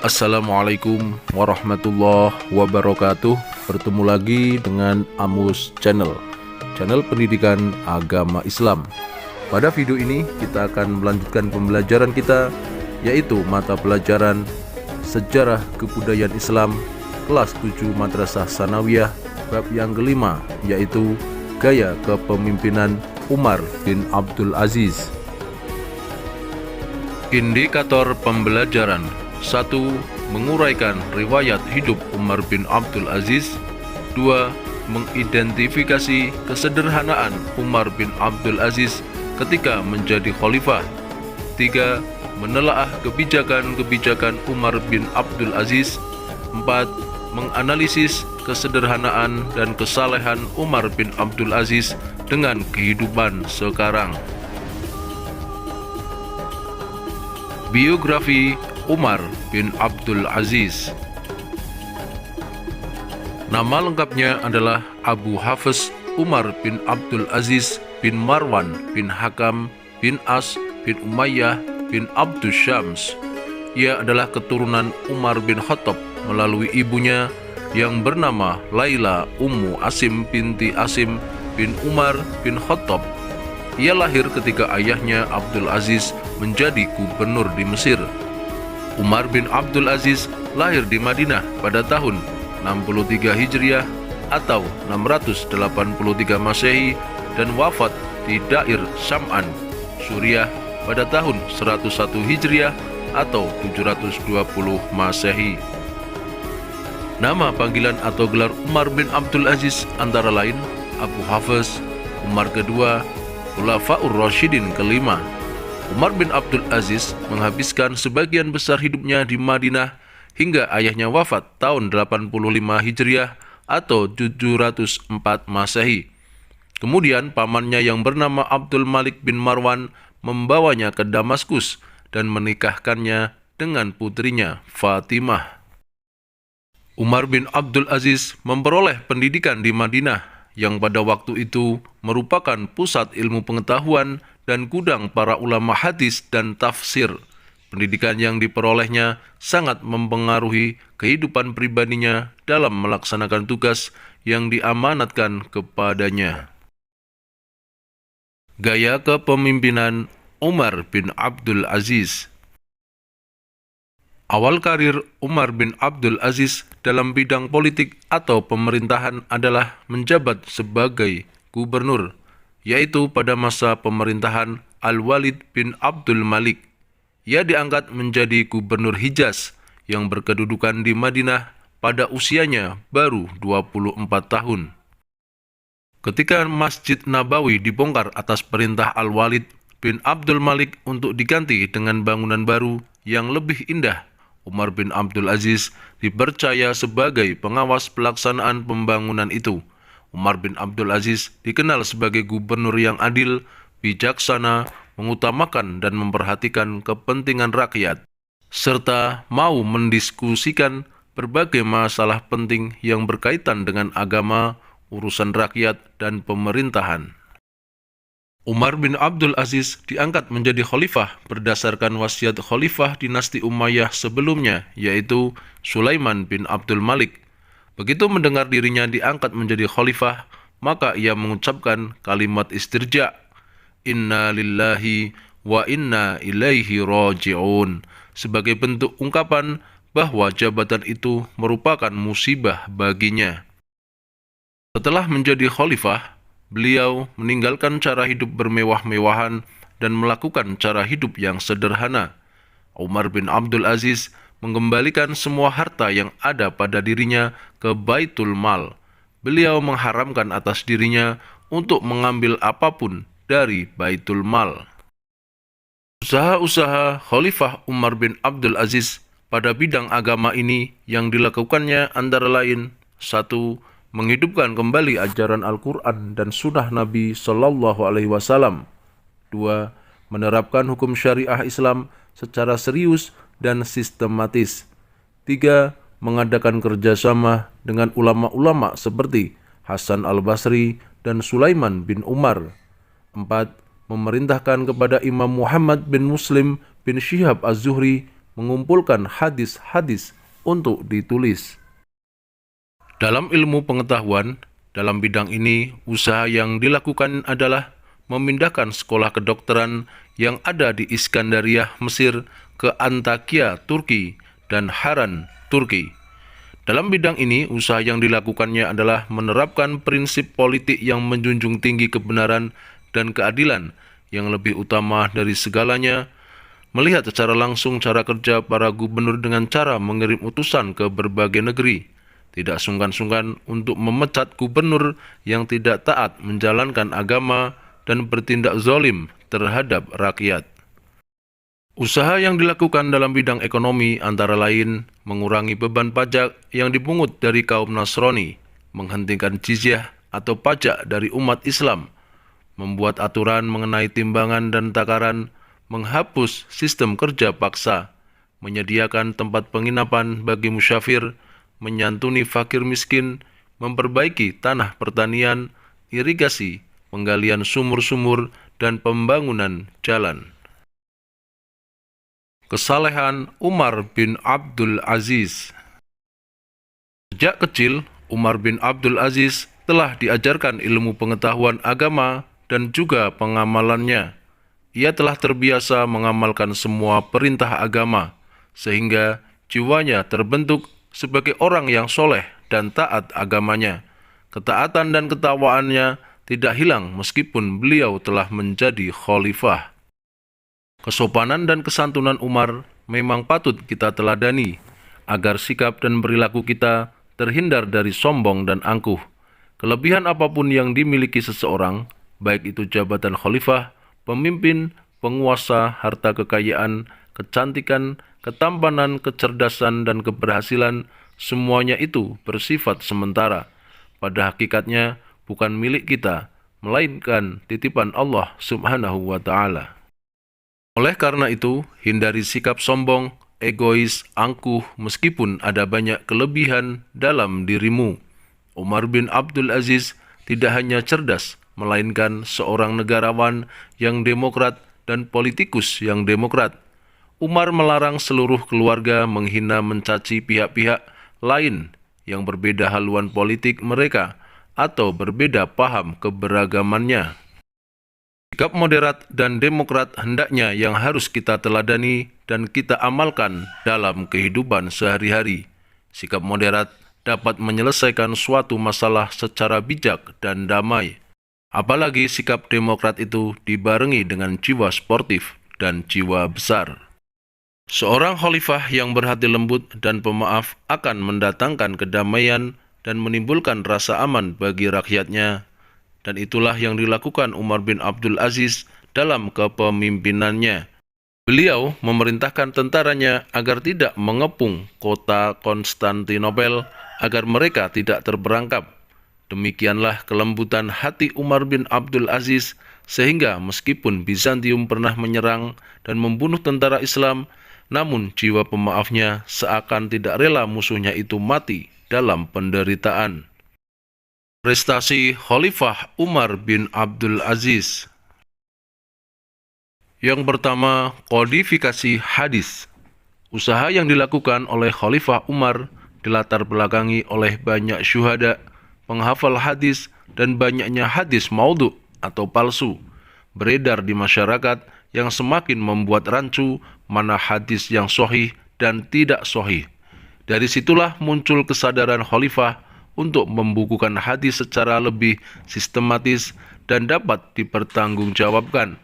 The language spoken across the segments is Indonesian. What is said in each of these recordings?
Assalamualaikum warahmatullahi wabarakatuh. Bertemu lagi dengan Amus Channel pendidikan agama Islam. Pada video ini kita akan melanjutkan pembelajaran kita, yaitu mata pelajaran Sejarah Kebudayaan Islam kelas 7 Madrasah Sanawiyah bab yang kelima, yaitu Gaya Kepemimpinan Umar bin Abdul Aziz. Indikator pembelajaran: 1. Menguraikan riwayat hidup Umar bin Abdul Aziz. 2. Mengidentifikasi kesederhanaan Umar bin Abdul Aziz ketika menjadi khalifah. 3. Menelaah kebijakan-kebijakan Umar bin Abdul Aziz. 4. Menganalisis kesederhanaan dan kesalehan Umar bin Abdul Aziz dengan kehidupan sekarang. Biografi Umar bin Abdul Aziz. Nama lengkapnya adalah Abu Hafs Umar bin Abdul Aziz bin Marwan bin Hakam bin As bin Umayyah bin Abdus Syams. Ia adalah keturunan Umar bin Khattab melalui ibunya yang bernama Laila Ummu Asim binti Asim bin Umar bin Khattab. Ia lahir ketika ayahnya Abdul Aziz menjadi gubernur di Mesir. Umar bin Abdul Aziz lahir di Madinah pada tahun 63 Hijriah atau 683 Masehi dan wafat di Dair Syam'an, Suriah pada tahun 101 Hijriah atau 720 Masehi. Nama panggilan atau gelar Umar bin Abdul Aziz antara lain Abu Hafs, Umar kedua, Khulafaur Rasyidin kelima. Umar bin Abdul Aziz menghabiskan sebagian besar hidupnya di Madinah hingga ayahnya wafat tahun 85 Hijriah atau 704 Masehi. Kemudian pamannya yang bernama Abdul Malik bin Marwan membawanya ke Damaskus dan menikahkannya dengan putrinya Fatimah. Umar bin Abdul Aziz memperoleh pendidikan di Madinah yang pada waktu itu merupakan pusat ilmu pengetahuan dan gudang para ulama hadis dan tafsir. Pendidikan yang diperolehnya sangat mempengaruhi kehidupan pribadinya dalam melaksanakan tugas yang diamanatkan kepadanya. Gaya kepemimpinan Umar bin Abdul Aziz. Awal karir Umar bin Abdul Aziz dalam bidang politik atau pemerintahan adalah menjabat sebagai gubernur, yaitu pada masa pemerintahan Al-Walid bin Abdul Malik. Ia diangkat menjadi gubernur Hijaz yang berkedudukan di Madinah pada usianya baru 24 tahun. Ketika Masjid Nabawi dibongkar atas perintah Al-Walid bin Abdul Malik untuk diganti dengan bangunan baru yang lebih indah, Umar bin Abdul Aziz dipercaya sebagai pengawas pelaksanaan pembangunan itu. Umar bin Abdul Aziz dikenal sebagai gubernur yang adil, bijaksana, mengutamakan dan memperhatikan kepentingan rakyat, serta mau mendiskusikan berbagai masalah penting yang berkaitan dengan agama, urusan rakyat, dan pemerintahan. Umar bin Abdul Aziz diangkat menjadi khalifah berdasarkan wasiat khalifah dinasti Umayyah sebelumnya, yaitu Sulaiman bin Abdul Malik. Begitu mendengar dirinya diangkat menjadi khalifah, maka ia mengucapkan kalimat istirja, "Inna lillahi wa inna ilaihi raji'un," sebagai bentuk ungkapan bahwa jabatan itu merupakan musibah baginya. Setelah menjadi khalifah, beliau meninggalkan cara hidup bermewah-mewahan dan melakukan cara hidup yang sederhana. Umar bin Abdul Aziz mengembalikan semua harta yang ada pada dirinya ke Baitul Mal. Beliau mengharamkan atas dirinya untuk mengambil apapun dari Baitul Mal. Usaha-usaha Khalifah Umar bin Abdul Aziz pada bidang agama ini yang dilakukannya antara lain: 1. Menghidupkan kembali ajaran Al-Quran dan Sunnah Nabi Sallallahu Alaihi Wasallam. 2. Menerapkan hukum syariah Islam secara serius dan sistematis. 3. Mengadakan kerjasama dengan ulama-ulama seperti Hasan al-Basri dan Sulaiman bin Umar. 4. Memerintahkan kepada Imam Muhammad bin Muslim bin Syihab Az-Zuhri mengumpulkan hadis-hadis untuk ditulis. Dalam ilmu pengetahuan, dalam bidang ini, usaha yang dilakukan adalah memindahkan sekolah kedokteran yang ada di Iskandariyah, Mesir, ke Antakya, Turki, dan Haran, Turki. Dalam bidang ini, usaha yang dilakukannya adalah menerapkan prinsip politik yang menjunjung tinggi kebenaran dan keadilan yang lebih utama dari segalanya, melihat secara langsung cara kerja para gubernur dengan cara mengirim utusan ke berbagai negeri, tidak sungkan-sungkan untuk memecat gubernur yang tidak taat menjalankan agama dan bertindak zalim terhadap rakyat. Usaha yang dilakukan dalam bidang ekonomi antara lain mengurangi beban pajak yang dipungut dari kaum Nasrani, menghentikan jizyah atau pajak dari umat Islam, membuat aturan mengenai timbangan dan takaran, menghapus sistem kerja paksa, menyediakan tempat penginapan bagi musyafir, menyantuni fakir miskin, memperbaiki tanah pertanian, irigasi, penggalian sumur-sumur, dan pembangunan jalan. Kesalehan Umar bin Abdul Aziz. Sejak kecil, Umar bin Abdul Aziz telah diajarkan ilmu pengetahuan agama dan juga pengamalannya. Ia telah terbiasa mengamalkan semua perintah agama, sehingga jiwanya terbentuk sebagai orang yang soleh dan taat agamanya. Ketaatan dan ketawaannya tidak hilang meskipun beliau telah menjadi khalifah. Kesopanan dan kesantunan Umar memang patut kita teladani, agar sikap dan perilaku kita terhindar dari sombong dan angkuh. Kelebihan apapun yang dimiliki seseorang, baik itu jabatan khalifah, pemimpin, penguasa, harta kekayaan, kecantikan, ketampanan, kecerdasan, dan keberhasilan, semuanya itu bersifat sementara. Pada hakikatnya bukan milik kita, melainkan titipan Allah Subhanahu wa Ta'ala. Oleh karena itu, hindari sikap sombong, egois, angkuh, meskipun ada banyak kelebihan dalam dirimu. Umar bin Abdul Aziz tidak hanya cerdas, melainkan seorang negarawan yang demokrat dan politikus yang demokrat. Umar melarang seluruh keluarga menghina mencaci pihak-pihak lain yang berbeda haluan politik mereka atau berbeda paham keberagamannya. Sikap moderat dan demokrat hendaknya yang harus kita teladani dan kita amalkan dalam kehidupan sehari-hari. Sikap moderat dapat menyelesaikan suatu masalah secara bijak dan damai. Apalagi sikap demokrat itu dibarengi dengan jiwa sportif dan jiwa besar. Seorang khalifah yang berhati lembut dan pemaaf akan mendatangkan kedamaian dan menimbulkan rasa aman bagi rakyatnya. Dan itulah yang dilakukan Umar bin Abdul Aziz dalam kepemimpinannya. Beliau memerintahkan tentaranya agar tidak mengepung kota Konstantinopel agar mereka tidak terperangkap. Demikianlah kelembutan hati Umar bin Abdul Aziz sehingga meskipun Bizantium pernah menyerang dan membunuh tentara Islam, namun jiwa pemaafnya seakan tidak rela musuhnya itu mati dalam penderitaan. Prestasi Khalifah Umar bin Abdul Aziz. Yang pertama, kodifikasi hadis. Usaha yang dilakukan oleh Khalifah Umar dilatar belakangi oleh banyak syuhada, penghafal hadis, dan banyaknya hadis maudhu atau palsu beredar di masyarakat yang semakin membuat rancu mana hadis yang sahih dan tidak sahih. Dari situlah muncul kesadaran Khalifah untuk membukukan hadis secara lebih sistematis dan dapat dipertanggungjawabkan.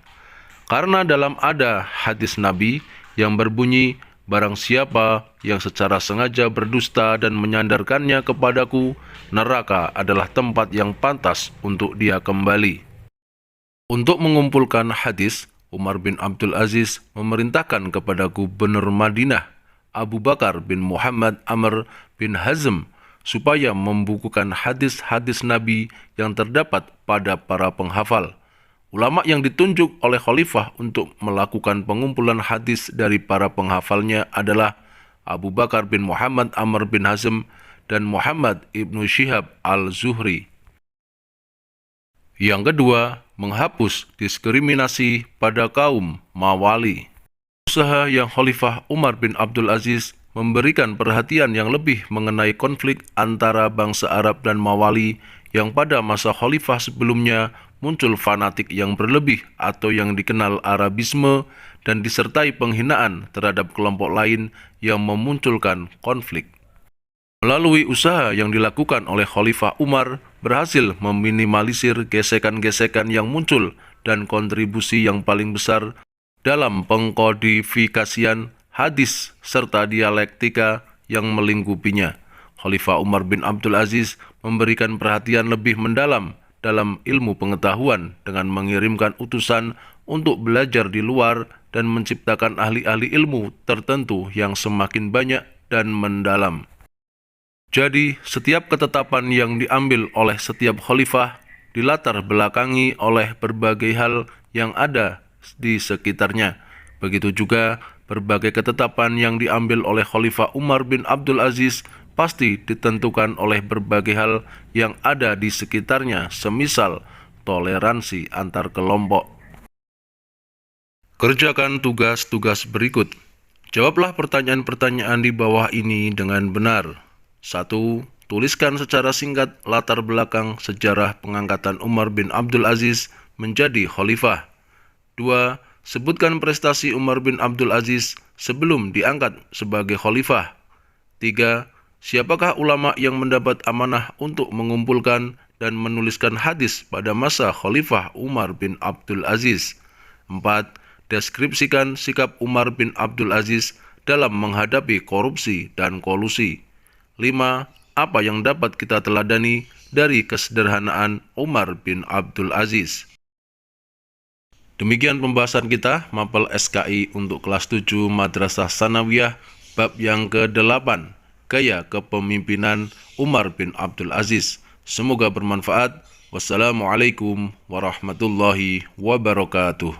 Karena dalam ada hadis Nabi yang berbunyi, barang siapa yang secara sengaja berdusta dan menyandarkannya kepadaku, neraka adalah tempat yang pantas untuk dia kembali. Untuk mengumpulkan hadis, Umar bin Abdul Aziz memerintahkan kepada gubernur Madinah, Abu Bakar bin Muhammad Amr bin Hazm, supaya membukukan hadis-hadis Nabi yang terdapat pada para penghafal. Ulama yang ditunjuk oleh khalifah untuk melakukan pengumpulan hadis dari para penghafalnya adalah Abu Bakar bin Muhammad Amr bin Hazm dan Muhammad ibnu Syihab al-Zuhri. Yang kedua, menghapus diskriminasi pada kaum Mawali. Usaha yang Khalifah Umar bin Abdul Aziz memberikan perhatian yang lebih mengenai konflik antara bangsa Arab dan Mawali yang pada masa Khalifah sebelumnya muncul fanatik yang berlebih atau yang dikenal Arabisme dan disertai penghinaan terhadap kelompok lain yang memunculkan konflik. Melalui usaha yang dilakukan oleh Khalifah Umar berhasil meminimalisir gesekan-gesekan yang muncul dan kontribusi yang paling besar dalam pengkodifikasian hadis serta dialektika yang melingkupinya. Khalifah Umar bin Abdul Aziz memberikan perhatian lebih mendalam dalam ilmu pengetahuan dengan mengirimkan utusan untuk belajar di luar dan menciptakan ahli-ahli ilmu tertentu yang semakin banyak dan mendalam. Jadi, setiap ketetapan yang diambil oleh setiap khalifah dilatar belakangi oleh berbagai hal yang ada di sekitarnya. Begitu juga berbagai ketetapan yang diambil oleh Khalifah Umar bin Abdul Aziz pasti ditentukan oleh berbagai hal yang ada di sekitarnya, semisal toleransi antar kelompok. Kerjakan tugas-tugas berikut. Jawablah pertanyaan-pertanyaan di bawah ini dengan benar. 1. Tuliskan secara singkat latar belakang sejarah pengangkatan Umar bin Abdul Aziz menjadi khalifah. 2. Sebutkan prestasi Umar bin Abdul Aziz sebelum diangkat sebagai khalifah. 3. Siapakah ulama yang mendapat amanah untuk mengumpulkan dan menuliskan hadis pada masa Khalifah Umar bin Abdul Aziz? 4. Deskripsikan sikap Umar bin Abdul Aziz dalam menghadapi korupsi dan kolusi. 5. Apa yang dapat kita teladani dari kesederhanaan Umar bin Abdul Aziz? Demikian pembahasan kita mapel SKI untuk kelas 7 Madrasah Sanawiyah bab yang ke-8, Gaya Kepemimpinan Umar bin Abdul Aziz. Semoga bermanfaat. Wassalamualaikum warahmatullahi wabarakatuh.